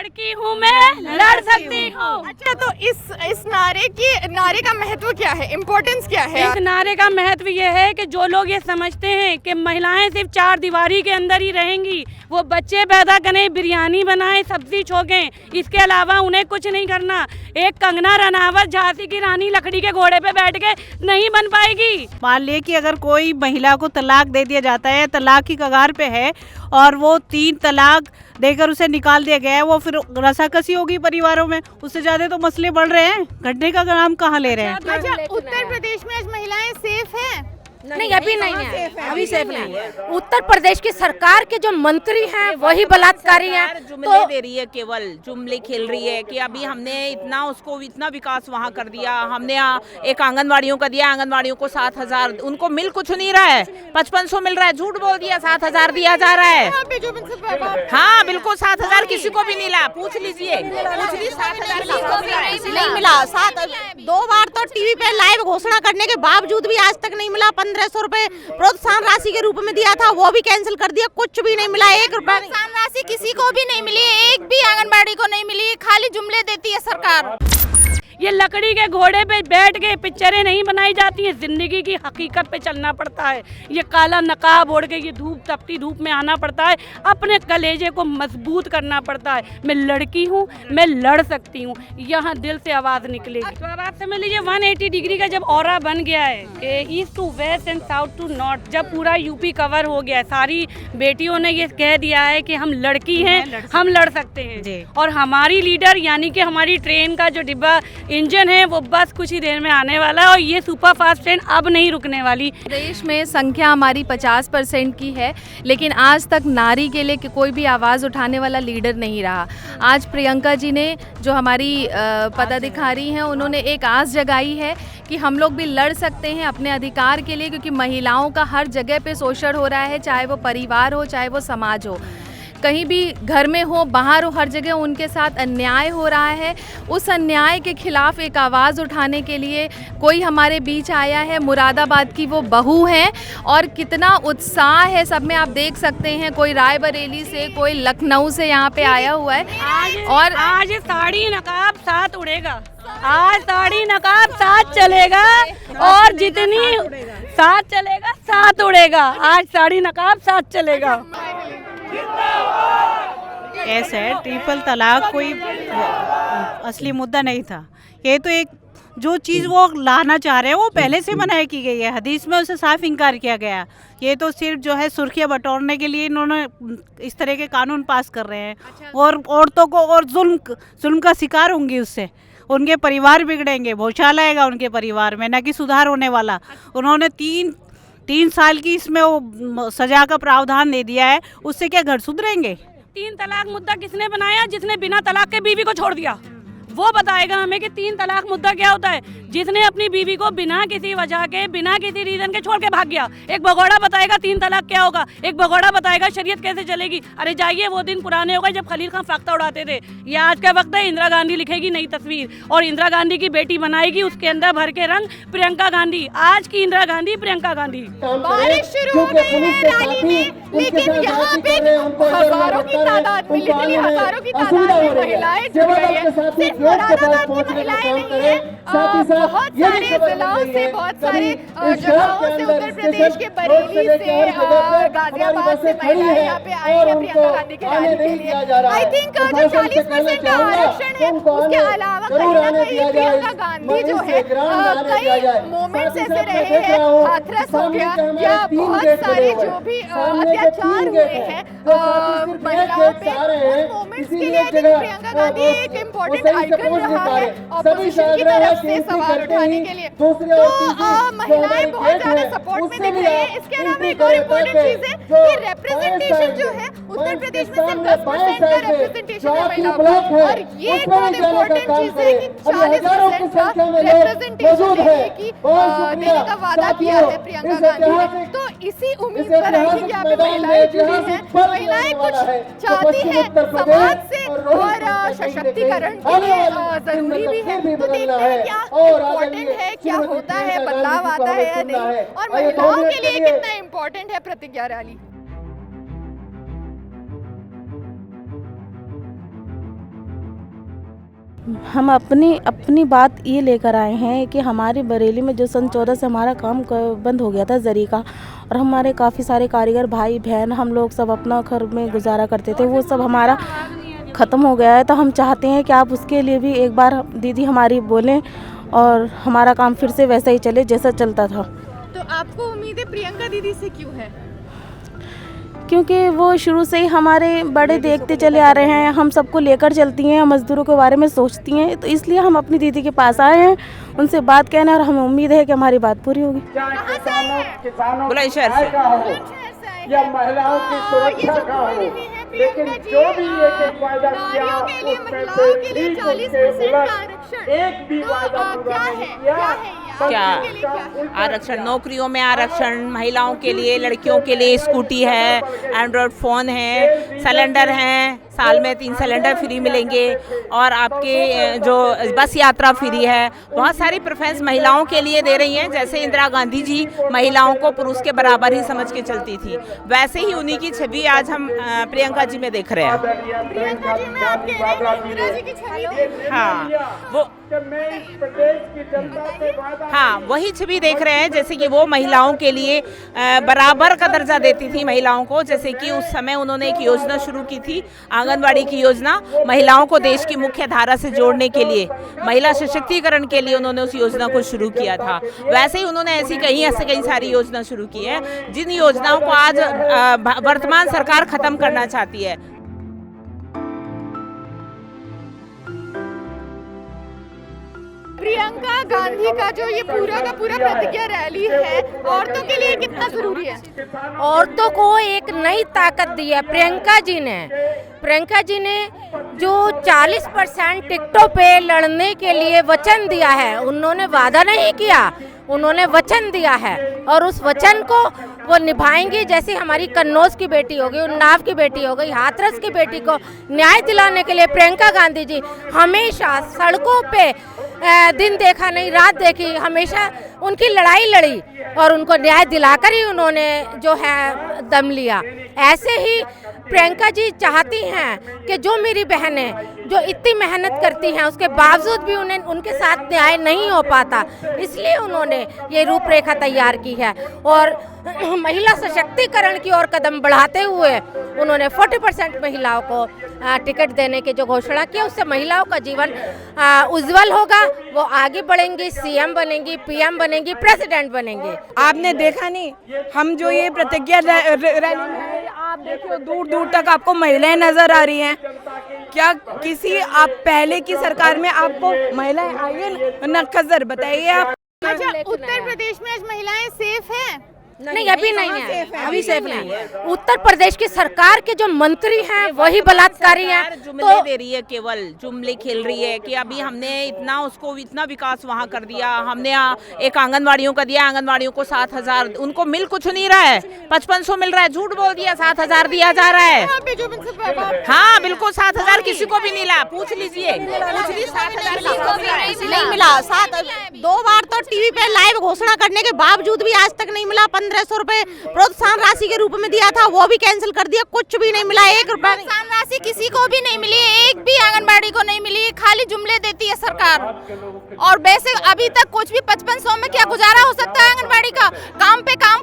लड़की हूँ मैं, लड़ सकती हूँ। अच्छा, तो इस नारे का महत्व क्या है, इम्पोर्टेंस क्या है? इस नारे का महत्व ये है कि जो लोग ये समझते हैं कि महिलाएं सिर्फ चार दीवारी के अंदर ही रहेंगी, वो बच्चे पैदा करें, बिरयानी बनाएं, सब्जी छोकें, इसके अलावा उन्हें कुछ नहीं करना। एक कंगना रनावत झांसी की रानी लकड़ी के घोड़े पे बैठ के नहीं बन पाएगी। मान लिए कि अगर कोई महिला को तलाक दे दिया जाता है, तलाक की कगार पे है और वो 3 तलाक देकर उसे निकाल दिया गया है, वो फिर रसाकसी होगी परिवारों में, उससे ज्यादा तो मसले बढ़ रहे हैं। घटने का नाम कहाँ ले रहे हैं? अच्छा, उत्तर प्रदेश में आज महिलाएं सेफ हैं? नहीं, अभी नहीं है, अभी सेफ नहीं है। उत्तर प्रदेश की सरकार के जो मंत्री हैं वही बलात्कारी हैं। जुमले दे रही है, केवल जुमले खेल रही है कि अभी हमने इतना विकास वहाँ कर दिया, हमने एक आंगनवाड़ियों का दिया, आंगनवाड़ियों को 7,000, उनको मिल कुछ नहीं रहा है, 5500 मिल रहा है, झूठ बोल दिया, 7,000 दिया जा रहा है। हाँ बिल्कुल, 7,000 किसी को भी नहीं मिला, पूछ लीजिए, 7,000 नहीं मिला। 2 बार तो टीवी पे लाइव घोषणा करने के बावजूद भी आज तक नहीं मिला। 1,500 रुपए प्रोत्साहन राशि के रूप में दिया था, वो भी कैंसिल कर दिया, कुछ भी नहीं मिला। 1 रुपया प्रोत्साहन राशि किसी को भी नहीं मिली, एक भी आंगनबाड़ी को नहीं मिली, खाली जुमले देती है सरकार। ये लकड़ी के घोड़े पे बैठ के पिक्चरें नहीं बनाई जाती हैं, जिंदगी की हकीकत पे चलना पड़ता है। ये काला नकाब ओढ़ के ये तपती धूप में आना पड़ता है, अपने कलेजे को मजबूत करना पड़ता है। मैं लड़की हूँ, मैं लड़ सकती हूँ, यहाँ दिल से आवाज़ निकलेगी। तो अब आप समझ लीजिए 180 डिग्री का जब ऑरा बन गया है कि east to west and south to north, जब पूरा यूपी कवर हो गया है, सारी बेटियों ने ये कह दिया है कि हम लड़की हैं, हम लड़ सकते हैं। और हमारी लीडर यानी कि हमारी ट्रेन का जो डिब्बा इंजन है वो बस कुछ ही देर में आने वाला है और ये सुपर फास्ट ट्रेन अब नहीं रुकने वाली। देश में संख्या हमारी 50% की है, लेकिन आज तक नारी के लिए कोई भी आवाज़ उठाने वाला लीडर नहीं रहा। आज प्रियंका जी ने, जो हमारी पदाधिकारी हैं, उन्होंने एक आस जगाई है कि हम लोग भी लड़ सकते हैं अपने अधिकार के लिए, क्योंकि महिलाओं का हर जगह पे शोषण हो रहा है, चाहे वो परिवार हो, चाहे वो समाज हो, कहीं भी घर में हो, बाहर हो, हर जगह उनके साथ अन्याय हो रहा है। उस अन्याय के खिलाफ एक आवाज़ उठाने के लिए कोई हमारे बीच आया है। मुरादाबाद की वो बहू हैं और कितना उत्साह है सब में, आप देख सकते हैं। कोई रायबरेली से, कोई लखनऊ से यहाँ पे आया हुआ है। और आज साड़ी नकाब साथ उड़ेगा, आज साड़ी नकाब साथ चलेगा और जितनी साथ चलेगा साथ उड़ेगा। आज साड़ी नकाब साथ चलेगा। ऐसे ट्रिपल तलाक कोई असली मुद्दा नहीं था। ये तो एक जो चीज़ वो लाना चाह रहे हैं वो पहले से मनाही की गई है, हदीस में उसे साफ इनकार किया गया। ये तो सिर्फ जो है सुर्खियाँ बटोरने के लिए इन्होंने इस तरह के कानून पास कर रहे हैं। और औरतों को और जुल्म का शिकार होंगी, उससे उनके परिवार बिगड़ेंगे, भौचाल आएगा उनके परिवार में, न कि सुधार होने वाला। उन्होंने 3 साल की इसमें वो सजा का प्रावधान दे दिया है, उससे क्या घर सुधरेंगे? 3 तलाक मुद्दा किसने बनाया? जिसने बिना तलाक के बीवी को छोड़ दिया, वो बताएगा हमें कि 3 तलाक मुद्दा क्या होता है। जिसने अपनी बीवी को बिना किसी वजह के, बिना किसी रीजन के छोड़ के भाग गया, एक भगोड़ा बताएगा 3 तलाक क्या होगा, एक भगोड़ा बताएगा शरीयत कैसे चलेगी। अरे जाइए, वो दिन पुराने हो गए जब खलील खान फाख्ता उड़ाते थे। ये आज का वक्त है, इंदिरा गांधी लिखेगी नई तस्वीर और इंदिरा गांधी की बेटी बनाएगी, उसके अंदर भर के रंग प्रियंका गांधी। आज की इंदिरा गांधी प्रियंका गांधी। बारिश शुरू हो गई है रैली में, लेकिन यहाँ पे हजारों की तादाद में, लिटरली हजारों की तादाद में महिलाएं जुड़ गई है। सिर्फ मुरादाबाद की महिलाएं नहीं है, बहुत सारे जिलों से, बहुत सारे जगहों से, उत्तर प्रदेश के बरेली से, गाजियाबाद से महिलाएं यहाँ पे आई है प्रियंका गांधी के रैली के लिए। आई थिंक जो 40% आरक्षण है, उसके अलावा कहीं ना कहीं प्रियंका गांधी जो है, कई मोमेंट्स ऐसे रहे हैं, हाथरस हो गया या बहुत सारे जो भी अत्याचार हुए हैं महिलाओं पे, उन मोमेंट्स के लिए प्रियंका गांधी एक इम्पोर्टेंट आइकन रहा है ऑपोजिशन की तरफ से सवाल उठाने के लिए। तो महिलाएं बहुत ज्यादा सपोर्ट में दिख रही है। इसके अलावा एक और इम्पोर्टेंट चीज है कि रिप्रेजेंटेशन जो है उत्तर प्रदेश में सिर्फ 10% का रिप्रेजेंटेशन है महिलाओं का, और ये एक बहुत इम्पोर्टेंट चीज है कि 40% का रिप्रेजेंटेशन देने का वादा किया है प्रियंका गांधी ने। तो इसी उम्मीद पर है कि यहाँ पे महिलाएं जुड़ी हैं, महिलाएं कुछ चाहती हैं समाज से और सशक्तिकरण के लिए जरूरी भी है। तो देखते हैं क्या इम्पोर्टेंट है, क्या होता है, बदलाव आता है या नहीं, और महिलाओं के लिए कितना इम्पोर्टेंट है प्रतिज्ञा रैली। हम अपनी बात ये लेकर आए हैं कि हमारे बरेली में जो सन 14 से हमारा काम बंद हो गया था जरी का, और हमारे काफ़ी सारे कारीगर भाई बहन हम लोग सब अपना घर में गुजारा करते थे, वो सब हमारा ख़त्म हो गया है। तो हम चाहते हैं कि आप उसके लिए भी एक बार दीदी हमारी बोलें और हमारा काम फिर से वैसा ही चले जैसा चलता था। तो आपको उम्मीद है प्रियंका दीदी से क्यों है? क्योंकि वो शुरू से ही हमारे बड़े देखते चले आ रहे हैं, हम सबको लेकर चलती हैं, मज़दूरों के बारे में सोचती हैं, तो इसलिए हम अपनी दीदी के पास आए हैं उनसे बात कहने, और हमें उम्मीद है कि हमारी बात पूरी होगी। बुलंदशहर से या महिलाओं की सुरक्षा का हो, लेकिन जो भी एक वायदा किया उसमें से ठीक उसके उलट एक भी वायदा पूरा नहीं किया। क्या आरक्षण, नौकरियों में आरक्षण, महिलाओं के लिए, लड़कियों के लिए स्कूटी है, एंड्रॉयड फ़ोन है, सिलेंडर हैं, साल में 3 सिलेंडर फ्री मिलेंगे, और आपके जो बस यात्रा फ्री है। बहुत सारी प्रेफरेंस महिलाओं के लिए दे रही हैं। जैसे इंदिरा गांधी जी महिलाओं को पुरुष के बराबर ही समझ के चलती थी, वैसे ही उन्हीं की छवि आज हम प्रियंका जी में देख रहे हैं। प्रियंका जी में आप कह रहे हैं इंदिरा जी की छवि? हाँ, वही छवि देख रहे हैं, जैसे कि वो महिलाओं के लिए बराबर का दर्जा देती थी महिलाओं को। जैसे कि उस समय उन्होंने एक योजना शुरू की थी, आंगनवाड़ी की योजना, महिलाओं को देश की मुख्य धारा से जोड़ने के लिए, महिला सशक्तिकरण के लिए उन्होंने उस योजना को शुरू किया था। वैसे ही उन्होंने ऐसी कई सारी योजना शुरू की है, जिन योजनाओं को आज वर्तमान सरकार खत्म करना चाहती है। प्रियंका गांधी का जो ये पूरा का पूरा प्रतिज्ञा रैली है, औरतों के लिए कितना जरूरी है? औरतों को एक नई ताकत दी है प्रियंका जी ने। प्रियंका जी ने जो 40% टिकटों पे लड़ने के लिए वचन दिया है, उन्होंने वादा नहीं किया, उन्होंने वचन दिया है, और उस वचन को वो निभाएंगी। जैसे हमारी कन्नौज की बेटी हो गई, उन्नाव की बेटी हो गई, हाथरस की बेटी को न्याय दिलाने के लिए प्रियंका गांधी जी हमेशा सड़कों पे दिन देखा नहीं रात देखी, हमेशा उनकी लड़ाई लड़ी और उनको न्याय दिलाकर ही उन्होंने जो है दम लिया। ऐसे ही प्रियंका जी चाहती हैं कि जो मेरी बहनें जो इतनी मेहनत करती हैं उसके बावजूद भी उन्हें उनके साथ न्याय नहीं हो पाता, इसलिए उन्होंने ये रूपरेखा तैयार की है। और महिला सशक्तिकरण की ओर कदम बढ़ाते हुए उन्होंने 40% महिलाओं को टिकट देने की जो घोषणा की, उससे महिलाओं का जीवन उज्जवल होगा, वो आगे बढ़ेंगी, सीएम बनेंगी, पीएम बनेंगी, प्रेसिडेंट बनेंगी। आपने देखा नहीं, हम जो ये प्रतिज्ञा रैली में आप देखिए दूर दूर तक आपको महिलाएं नजर आ रही हैं। क्या किसी आप पहले की सरकार में आपको महिलाएं आई है न खजर? बताइए आप। अच्छा, उत्तर प्रदेश में आज महिलाएं सेफ हैं? नहीं, अभी नहीं है, अभी सेफ नहीं है। उत्तर प्रदेश की सरकार के जो मंत्री हैं वही बलात्कारी हैं। जुमले दे रही है, केवल जुमले खेल रही है कि अभी हमने इतना विकास वहाँ कर दिया, हमने एक आंगनवाड़ियों का दिया, आंगनवाड़ियों को 7,000, उनको मिल कुछ नहीं रहा है, 5500 मिल रहा है, झूठ बोल दिया, 7,000 दिया जा रहा है। हाँ बिल्कुल, 7,000 किसी को भी नहीं मिला, पूछ लीजिए, 7,000 नहीं मिला। 2 बार तो टीवी पे लाइव घोषणा करने के बावजूद भी आज तक नहीं मिला। 1500 रुपए प्रोत्साहन राशि के रूप में दिया था, वो भी कैंसिल कर दिया, कुछ भी नहीं मिला, 1 रुपया नहीं। प्रोत्साहन राशि किसी को भी नहीं मिली, एक भी आंगनबाड़ी को नहीं मिली, खाली जुमले देती है सरकार। और वैसे अभी तक कुछ भी 5500 में क्या गुजारा हो सकता है आंगनबाड़ी का? काम पे काम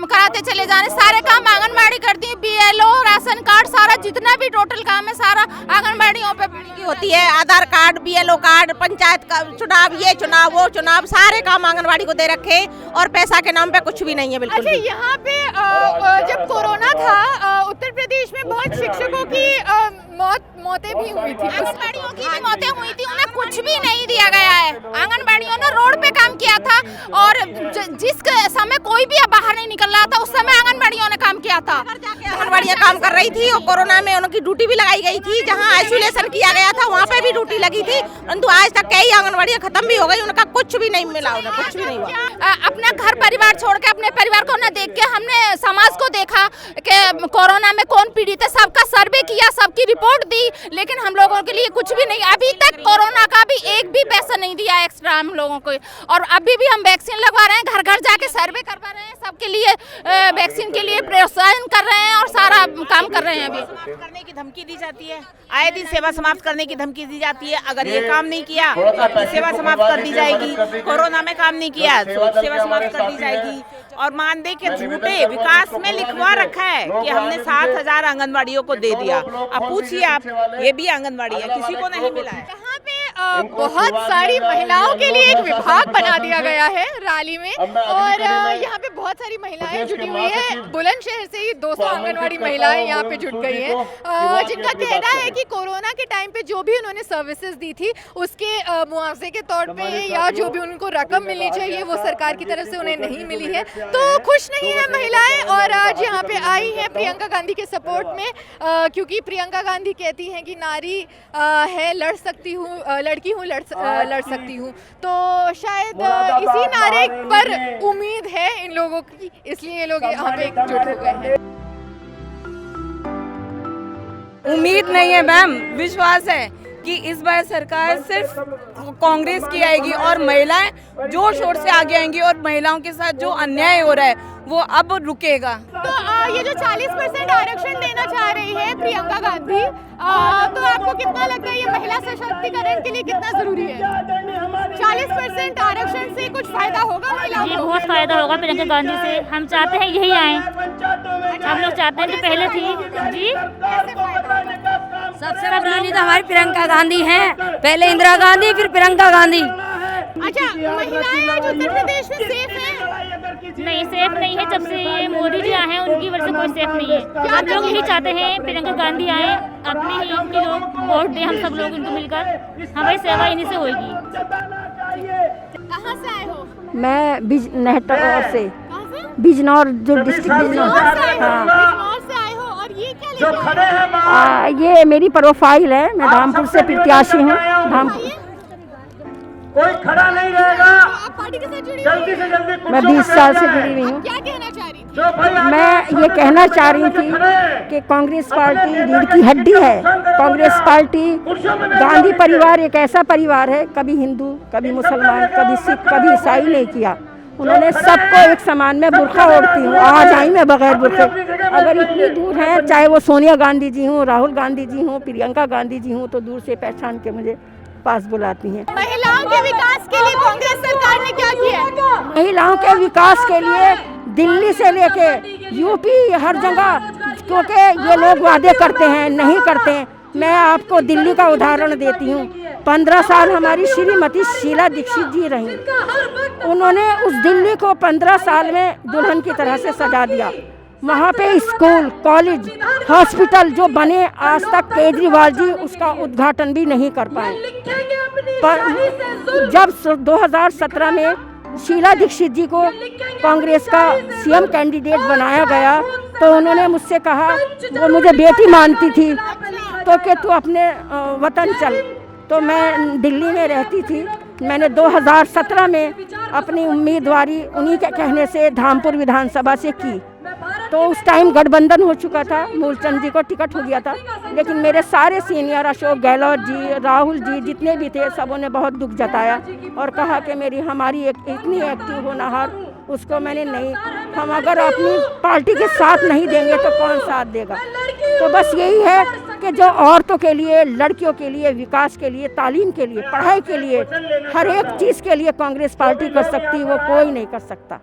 कराते चले जाने, सारे काम आंगनबाड़ी करती है, BLO, राशन कार्ड, सारा जितना भी टोटल काम है सारा आंगनबाड़ियों पे होती है। आधार कार्ड, BLO कार्ड, पंचायत का चुनाव, ये चुनाव, वो चुनाव, सारे काम आंगनबाड़ी को दे रखे, और पैसा के नाम पे कुछ भी नहीं है बिल्कुल। अच्छा, यहाँ पे जब कोरोना था उत्तर प्रदेश में बहुत शिक्षकों की मौतें भी हुई थी, आंगनबाड़ियों की भी मौतें हुई थी, उन्हें कुछ भी नहीं दिया गया है। आंगनबाड़ियों ने रोड पे काम किया था, और जिस समय कोई भी बाहर नहीं निकल रहा था उस समय आंगनबाड़ियों ने काम किया था। आंगनबाड़ियाँ काम कर रही थी, और कोरोना में उनकी ड्यूटी भी लगाई गई थी, जहाँ आइसोलेशन किया गया था वहाँ पे भी ड्यूटी लगी थी, परंतु आज तक कई आंगनबाड़ियाँ खत्म भी हो गई, उनका कुछ भी नहीं मिला, उन्हें कुछ भी नहीं हुआ। अपना घर परिवार छोड़ के, अपने परिवार को न देख के हमने समाज को देखा कि कोरोना में कौन पीड़ित है, सबका सर्वे किया, सबकी रिपोर्ट दी, लेकिन हम लोगों के लिए कुछ भी नहीं। अभी तक कोरोना का भी एक भी पैसा नहीं दिया एक्स्ट्रा हम लोगों को, और अभी भी हम वैक्सीन लगवा रहे हैं, घर घर जाके सर्वे करवा रहे हैं, सबके लिए वैक्सीन के लिए रिजाइन कर रहे हैं और सारा काम कर रहे हैं अभी। करने की धमकी दी जाती है, आए दिन सेवा समाप्त करने की धमकी दी जाती है। अगर ये काम नहीं किया तो सेवा समाप्त कर दी जाएगी, कोरोना में काम नहीं किया तो सेवा समाप्त कर दी जाएगी। और मानदेय के झूठे विकास में लिखवा रखा है कि हमने 7,000 आंगनबाड़ियों को दे दिया। अब पूछिए आप, ये भी आंगनबाड़ी है, किसी को नहीं मिला है। यहाँ पे बहुत सारी महिलाओं के लिए एक विभाग बना दिया गया है राली में, और यहाँ पे बहुत सारी महिलाएं जुटी हुई है। बुलंदशहर से ही 200 आंगनवाड़ी महिलाएं यहाँ पे जुट गई हैं, जिनका कहना है कि कोरोना के टाइम पे जो भी उन्होंने सर्विसेज दी थी उसके मुआवजे के तौर पे या जो भी उनको रकम मिलनी चाहिए वो सरकार की तरफ से उन्हें नहीं मिली है, तो खुश नहीं है महिलाएं। और आज यहाँ पे आई हैं प्रियंका गांधी के सपोर्ट में, क्योंकि प्रियंका गांधी कहती हैं कि नारी है, लड़ सकती हूँ, लड़की हूँ, लड़ सकती हूँ। तो शायद इसी नारे पर उम्मीद है इन लोगों की, इसलिए ये लोग यहाँ पे एकजुट हो गए हैं। उम्मीद नहीं है मैम, विश्वास है कि इस बार सरकार सिर्फ कांग्रेस की आएगी और महिलाएं जोर शोर से आगे आएंगी और महिलाओं के साथ जो अन्याय हो रहा है वो अब रुकेगा। तो ये जो 40% आरक्षण देना चाह रही है प्रियंका गांधी, तो आपको कितना लगता है ये महिला सशक्तिकरण के लिए कितना जरूरी है? 40% आरक्षण से कुछ फायदा होगा महिलाओं को? बहुत फायदा होगा प्रियंका गांधी से, हम चाहते हैं यही आए। हम लोग चाहते हैं जो पहले थी जी। सबसे पुरानी तो हमारी प्रियंका गांधी हैं, पहले इंदिरा गांधी फिर प्रियंका गांधी। अच्छा, महिलाएं आज उत्तर प्रदेश में सेफ हैं? नहीं, सेफ नहीं है। जब से मोदी जी आए हैं उनकी वजह से कोई सेफ नहीं है। हम लोग यही चाहते हैं प्रियंका गांधी आए, अपने ही इनके लोग वोट दें, हम सब लोग इनको मिलकर, हमारी सेवा इन्हीं से होगी। कहाँ से आए हो? मैं बिजनौर से, कहाँ से? बिजनौर जो डिस्ट्रिक्ट बिजनौर। हाँ, बिजनौर से आए हो, और ये क्या लेके आए हो? ये मेरी प्रोफाइल है, मैं धामपुर से प्रत्याशी हूँ। धामपुर कोई खड़ा नहीं रहेगा। आप पार्टी के साथ जुड़ी जल्दी से जल्दी मैं 20 साल से जुड़ी हुई हूँ। क्या कहना चाह रही थी? मैं ये कहना चाह रही थी कि कांग्रेस पार्टी रीढ़ की हड्डी है। कांग्रेस पार्टी, गांधी परिवार एक ऐसा परिवार है, कभी हिंदू, कभी मुसलमान, कभी सिख, कभी ईसाई नहीं किया। उन्होंने सबको एक समान में बुर्खा ओढ़ती हूँ, आज आई मैं बगैर बुर्खे। अगर इतनी दूर है, चाहे वो सोनिया गांधी जी हूँ, राहुल गांधी जी हूँ, प्रियंका गांधी जी हूँ, तो दूर से पहचान के मुझे पास बुलाती हैं। महिलाओं के विकास के लिए कांग्रेस सरकार ने क्या किया है? महिलाओं के विकास के लिए दिल्ली से लेके यूपी हर जगह, क्योंकि ये लोग वादे करते हैं, नहीं करते हैं। मैं आपको दिल्ली का उदाहरण देती हूँ। 15 साल हमारी श्रीमती शीला दीक्षित जी रहीं, उन्होंने उस दिल्ली को 15 साल में दुल्हन की तरह से सजा दिया। वहाँ पे स्कूल, कॉलेज, हॉस्पिटल जो बने, आज तक केजरीवाल जी उसका उद्घाटन भी नहीं कर पाए। पर जब 2017 में शीला दीक्षित जी को कांग्रेस का सीएम कैंडिडेट बनाया गया तो उन्होंने मुझसे कहा, वो मुझे बेटी मानती थी, तो कि तू अपने वतन चल। तो मैं दिल्ली में रहती थी, मैंने 2017 में अपनी उम्मीदवारी उन्हीं के कहने से धामपुर विधानसभा से की। तो उस टाइम गठबंधन हो चुका था, मूलचंद जी को टिकट हो गया था, लेकिन मेरे सारे सीनियर अशोक गहलोत जी, राहुल जी, जितने भी थे, सबों ने बहुत दुख जताया और कहा कि हमारी एक इतनी एक्टिव होनहार, उसको मैंने नहीं, हम अगर अपनी पार्टी के साथ नहीं देंगे तो कौन साथ देगा। तो बस यही है कि जो औरतों के लिए, लड़कियों के लिए, विकास के लिए, तालीम के लिए, पढ़ाई के लिए, हर एक चीज़ के लिए कांग्रेस पार्टी कर सकती है, वो कोई नहीं कर सकता।